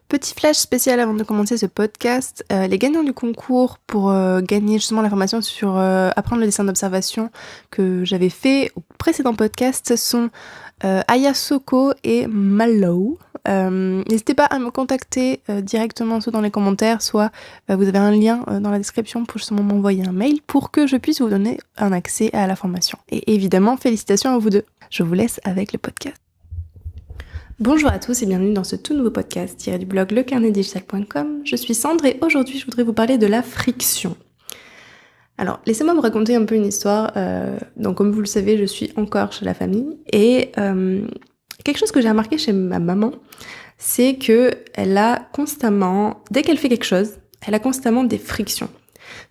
Petit flash spécial avant de commencer ce podcast. Les gagnants du concours pour gagner justement l'information sur apprendre le dessin d'observation que j'avais fait au précédent podcast sont Aya Soko et Mallow. N'hésitez pas à me contacter directement soit dans les commentaires, soit vous avez un lien dans la description pour justement m'envoyer un mail pour que je puisse vous donner un accès à la formation. Et évidemment, félicitations à vous deux. Je vous laisse avec le podcast. Bonjour à tous et bienvenue dans ce tout nouveau podcast tiré du blog lecarnetdigital.com. Je suis Sandre et aujourd'hui je voudrais vous parler de la friction. Alors laissez-moi vous raconter un peu une histoire. Donc comme vous le savez, je suis encore chez la famille et quelque chose que j'ai remarqué chez ma maman, c'est que elle a constamment, dès qu'elle fait quelque chose, elle a constamment des frictions.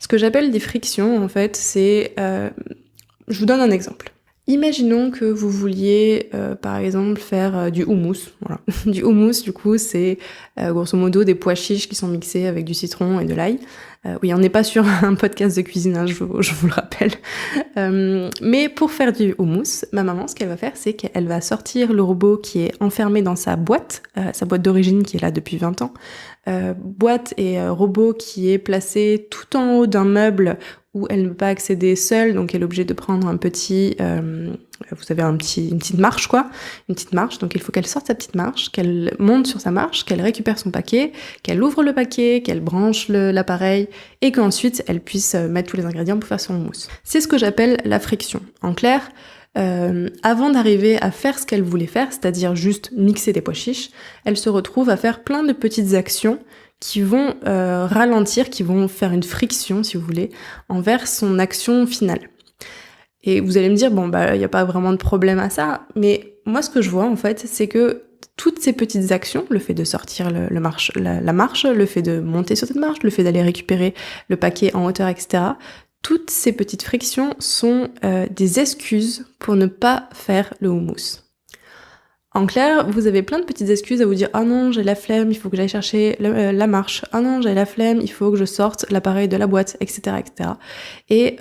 Ce que j'appelle des frictions en fait, c'est... je vous donne un exemple. Imaginons que vous vouliez, par exemple, faire du houmous. Voilà. Du houmous, du coup, c'est grosso modo des pois chiches qui sont mixés avec du citron et de l'ail. Oui, on n'est pas sur un podcast de cuisine, hein, je vous le rappelle. Mais pour faire du houmous, ma maman, ce qu'elle va faire, c'est qu'elle va sortir le robot qui est enfermé dans sa boîte d'origine qui est là depuis 20 ans. Boîte et robot qui est placé tout en haut d'un meuble où elle ne peut pas accéder seule, donc elle est obligée de prendre un petit, vous savez, une petite marche quoi, une petite marche, donc il faut qu'elle sorte sa petite marche, qu'elle monte sur sa marche, qu'elle récupère son paquet, qu'elle ouvre le paquet, qu'elle branche l'appareil, et qu'ensuite elle puisse mettre tous les ingrédients pour faire son mousse. C'est ce que j'appelle la friction. En clair, avant d'arriver à faire ce qu'elle voulait faire, c'est-à-dire juste mixer des pois chiches, elle se retrouve à faire plein de petites actions qui vont ralentir, qui vont faire une friction, si vous voulez, envers son action finale. Et vous allez me dire, bon, il n'y a pas vraiment de problème à ça, mais moi, ce que je vois, en fait, c'est que toutes ces petites actions, le fait de sortir la marche, le fait de monter sur cette marche, le fait d'aller récupérer le paquet en hauteur, etc., toutes ces petites frictions sont des excuses pour ne pas faire le houmous. En clair, vous avez plein de petites excuses à vous dire « Ah non, j'ai la flemme, il faut que j'aille chercher la marche. Ah non, j'ai la flemme, il faut que je sorte l'appareil de la boîte, etc. etc. » Et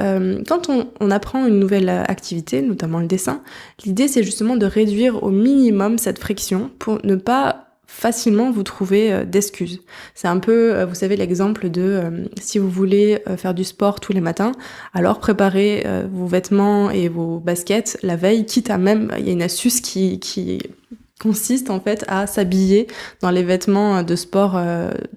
quand on apprend une nouvelle activité, notamment le dessin, l'idée c'est justement de réduire au minimum cette friction pour ne pas facilement vous trouver d'excuses. C'est un peu, vous savez, l'exemple de si vous voulez faire du sport tous les matins, alors préparez vos vêtements et vos baskets la veille, quitte à même, il y a une astuce qui consiste en fait à s'habiller dans les vêtements de sport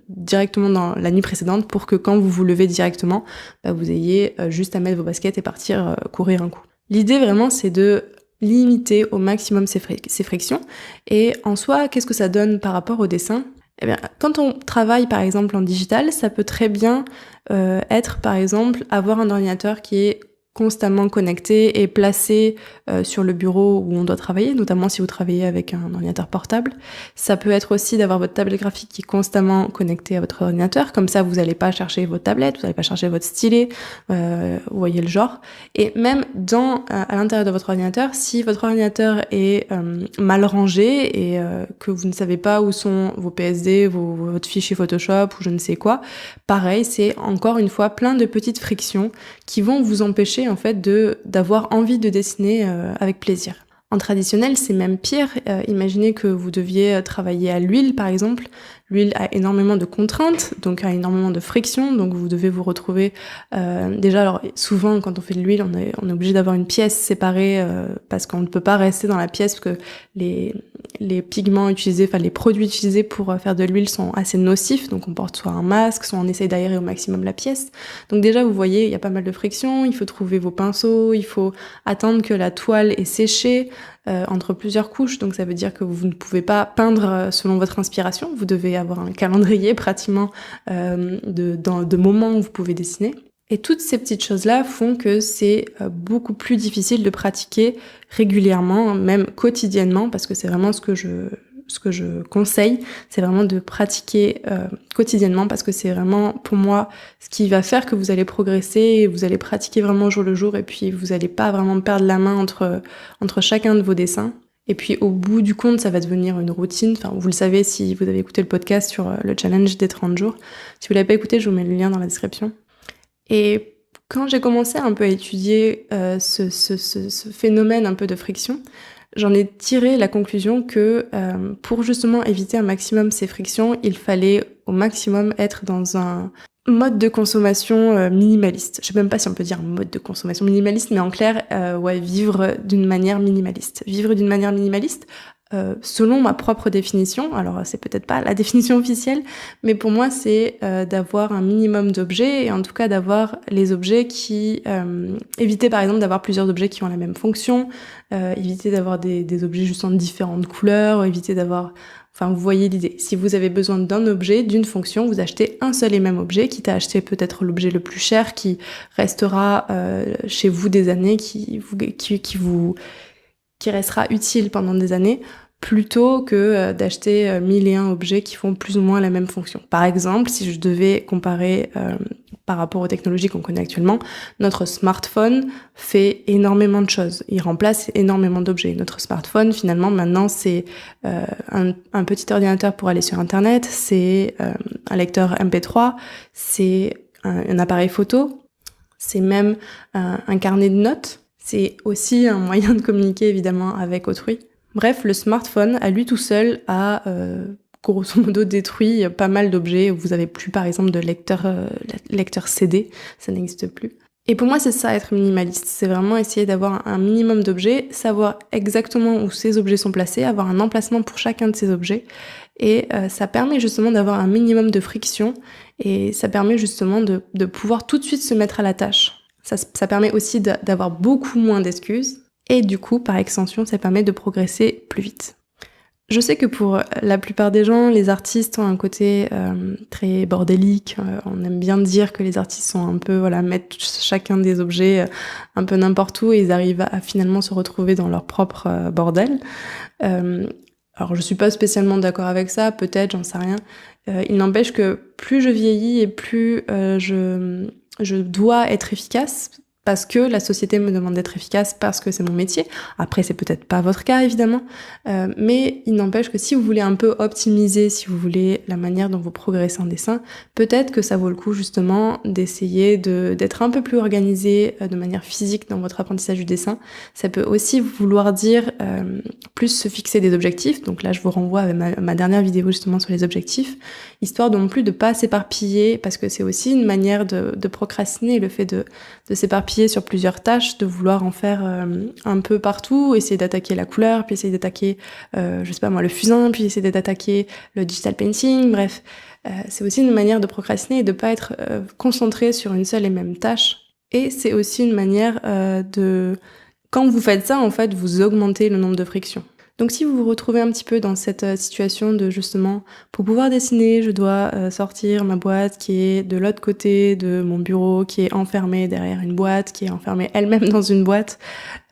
directement dans la nuit précédente pour que quand vous vous levez directement, vous ayez juste à mettre vos baskets et partir courir un coup. L'idée vraiment c'est de limiter au maximum ces frictions. Et en soi, qu'est-ce que ça donne par rapport au dessin ? Eh bien, quand on travaille par exemple en digital, ça peut très bien être par exemple avoir un ordinateur qui est constamment connecté et placé sur le bureau où on doit travailler, notamment si vous travaillez avec un ordinateur portable. Ça peut être aussi d'avoir votre tablette graphique qui est constamment connectée à votre ordinateur, comme ça vous n'allez pas chercher votre tablette, vous n'allez pas chercher votre stylet, vous voyez le genre. Et même à l'intérieur de votre ordinateur, si votre ordinateur est mal rangé et que vous ne savez pas où sont vos PSD, votre fichier Photoshop ou je ne sais quoi, pareil, c'est encore une fois plein de petites frictions qui vont vous empêcher en fait d'avoir envie de dessiner avec plaisir. En traditionnel, c'est même pire. Imaginez que vous deviez travailler à l'huile, par exemple. L'huile a énormément de contraintes, donc a énormément de frictions, donc vous devez vous retrouver... déjà, alors souvent, quand on fait de l'huile, on est obligé d'avoir une pièce séparée parce qu'on ne peut pas rester dans la pièce parce que les pigments utilisés, enfin les produits utilisés pour faire de l'huile sont assez nocifs, donc on porte soit un masque, soit on essaye d'aérer au maximum la pièce. Donc déjà, vous voyez, il y a pas mal de frictions, il faut trouver vos pinceaux, il faut attendre que la toile ait séché, entre plusieurs couches, donc ça veut dire que vous ne pouvez pas peindre selon votre inspiration, vous devez avoir un calendrier pratiquement de moments où vous pouvez dessiner. Et toutes ces petites choses-là font que c'est beaucoup plus difficile de pratiquer régulièrement, même quotidiennement, parce que c'est vraiment ce que je conseille, c'est vraiment de pratiquer quotidiennement parce que c'est vraiment pour moi ce qui va faire que vous allez progresser et vous allez pratiquer vraiment jour le jour et puis vous allez pas vraiment perdre la main entre chacun de vos dessins. Et puis au bout du compte, ça va devenir une routine. Enfin, vous le savez si vous avez écouté le podcast sur le challenge des 30 jours. Si vous l'avez pas écouté, je vous mets le lien dans la description. Et quand j'ai commencé un peu à étudier ce phénomène un peu de friction, j'en ai tiré la conclusion que pour justement éviter un maximum ces frictions, il fallait au maximum être dans un mode de consommation minimaliste. Je sais même pas si on peut dire mode de consommation minimaliste, mais en clair, vivre d'une manière minimaliste. Vivre d'une manière minimaliste, selon ma propre définition, alors c'est peut-être pas la définition officielle, mais pour moi c'est d'avoir un minimum d'objets, et en tout cas d'avoir les objets qui... éviter par exemple d'avoir plusieurs objets qui ont la même fonction, éviter d'avoir des objets juste en différentes couleurs, éviter d'avoir... Enfin, vous voyez l'idée. Si vous avez besoin d'un objet, d'une fonction, vous achetez un seul et même objet, quitte à acheter peut-être l'objet le plus cher qui restera chez vous des années, qui restera utile pendant des années, plutôt que d'acheter 1001 objets qui font plus ou moins la même fonction. Par exemple, si je devais comparer par rapport aux technologies qu'on connaît actuellement, notre smartphone fait énormément de choses. Il remplace énormément d'objets. Notre smartphone, finalement, maintenant, c'est un petit ordinateur pour aller sur Internet, c'est un lecteur MP3, c'est un appareil photo, c'est même un carnet de notes. C'est aussi un moyen de communiquer évidemment avec autrui. Bref, le smartphone à lui tout seul a grosso modo détruit pas mal d'objets. Vous avez plus par exemple de lecteur CD, ça n'existe plus. Et pour moi c'est ça être minimaliste, c'est vraiment essayer d'avoir un minimum d'objets, savoir exactement où ces objets sont placés, avoir un emplacement pour chacun de ces objets. Et ça permet justement d'avoir un minimum de friction et ça permet justement de pouvoir tout de suite se mettre à la tâche. Ça permet aussi d'avoir beaucoup moins d'excuses et du coup, par extension, ça permet de progresser plus vite. Je sais que pour la plupart des gens, les artistes ont un côté très bordélique. On aime bien dire que les artistes sont un peu, mettent chacun des objets un peu n'importe où et ils arrivent à finalement se retrouver dans leur propre bordel. Alors je suis pas spécialement d'accord avec ça, peut-être, j'en sais rien. Il n'empêche que plus je vieillis et plus je dois être efficace parce que la société me demande d'être efficace, parce que c'est mon métier. Après, c'est peut-être pas votre cas, évidemment. Mais il n'empêche que si vous voulez un peu optimiser, si vous voulez la manière dont vous progressez en dessin, peut-être que ça vaut le coup, justement, d'essayer d'être un peu plus organisé de manière physique dans votre apprentissage du dessin. Ça peut aussi vouloir dire plus se fixer des objectifs. Donc là, je vous renvoie à ma dernière vidéo, justement, sur les objectifs, histoire non plus de pas s'éparpiller, parce que c'est aussi une manière de procrastiner, le fait de s'éparpiller sur plusieurs tâches, de vouloir en faire un peu partout, essayer d'attaquer la couleur, puis essayer d'attaquer, le fusain, puis essayer d'attaquer le digital painting, bref. C'est aussi une manière de procrastiner et de pas être concentré sur une seule et même tâche. Et c'est aussi une manière quand vous faites ça, en fait, vous augmentez le nombre de frictions. Donc si vous vous retrouvez un petit peu dans cette situation de justement, pour pouvoir dessiner, je dois sortir ma boîte qui est de l'autre côté de mon bureau, qui est enfermée derrière une boîte, qui est enfermée elle-même dans une boîte,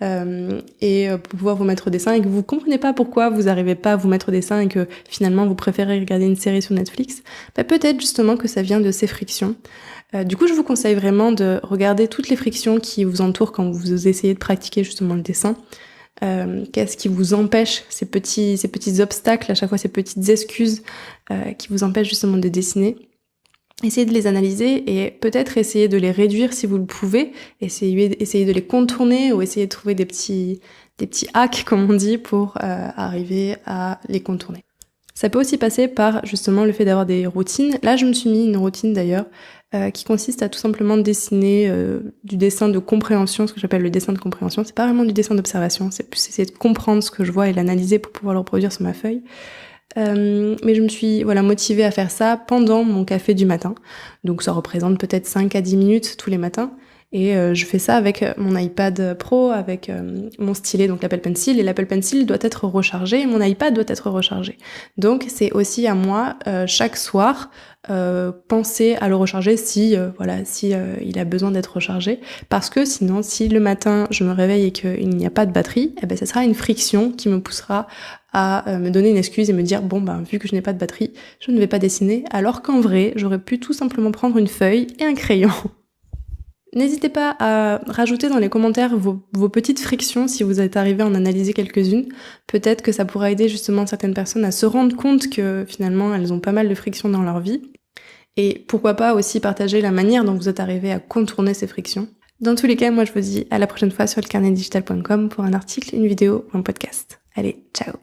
et pour pouvoir vous mettre au dessin et que vous comprenez pas pourquoi vous n'arrivez pas à vous mettre au dessin et que finalement vous préférez regarder une série sur Netflix, peut-être justement que ça vient de ces frictions. Du coup, je vous conseille vraiment de regarder toutes les frictions qui vous entourent quand vous essayez de pratiquer justement le dessin. Qu'est-ce qui vous empêche, ces petits obstacles, à chaque fois ces petites excuses qui vous empêchent justement de dessiner. Essayez de les analyser et peut-être essayer de les réduire si vous le pouvez, essayez de les contourner ou essayez de trouver des petits hacks, comme on dit, pour arriver à les contourner. Ça peut aussi passer par justement le fait d'avoir des routines. Là, je me suis mis une routine d'ailleurs qui consiste à tout simplement dessiner du dessin de compréhension, ce que j'appelle le dessin de compréhension. C'est pas vraiment du dessin d'observation, c'est plus essayer de comprendre ce que je vois et l'analyser pour pouvoir le reproduire sur ma feuille. Mais je me suis motivée à faire ça pendant mon café du matin. Donc ça représente peut-être 5 à 10 minutes tous les matins. Et je fais ça avec mon iPad Pro, avec mon stylet, donc l'Apple Pencil. Et l'Apple Pencil doit être rechargé et mon iPad doit être rechargé. Donc c'est aussi à moi, chaque soir, penser à le recharger si il a besoin d'être rechargé. Parce que sinon, si le matin je me réveille et qu'il n'y a pas de batterie, ça sera une friction qui me poussera à me donner une excuse et me dire vu que je n'ai pas de batterie, je ne vais pas dessiner. Alors qu'en vrai, j'aurais pu tout simplement prendre une feuille et un crayon. N'hésitez pas à rajouter dans les commentaires vos petites frictions si vous êtes arrivé à en analyser quelques-unes. Peut-être que ça pourra aider justement certaines personnes à se rendre compte que finalement elles ont pas mal de frictions dans leur vie. Et pourquoi pas aussi partager la manière dont vous êtes arrivé à contourner ces frictions. Dans tous les cas, moi je vous dis à la prochaine fois sur lecarnetdigital.com pour un article, une vidéo ou un podcast. Allez, ciao!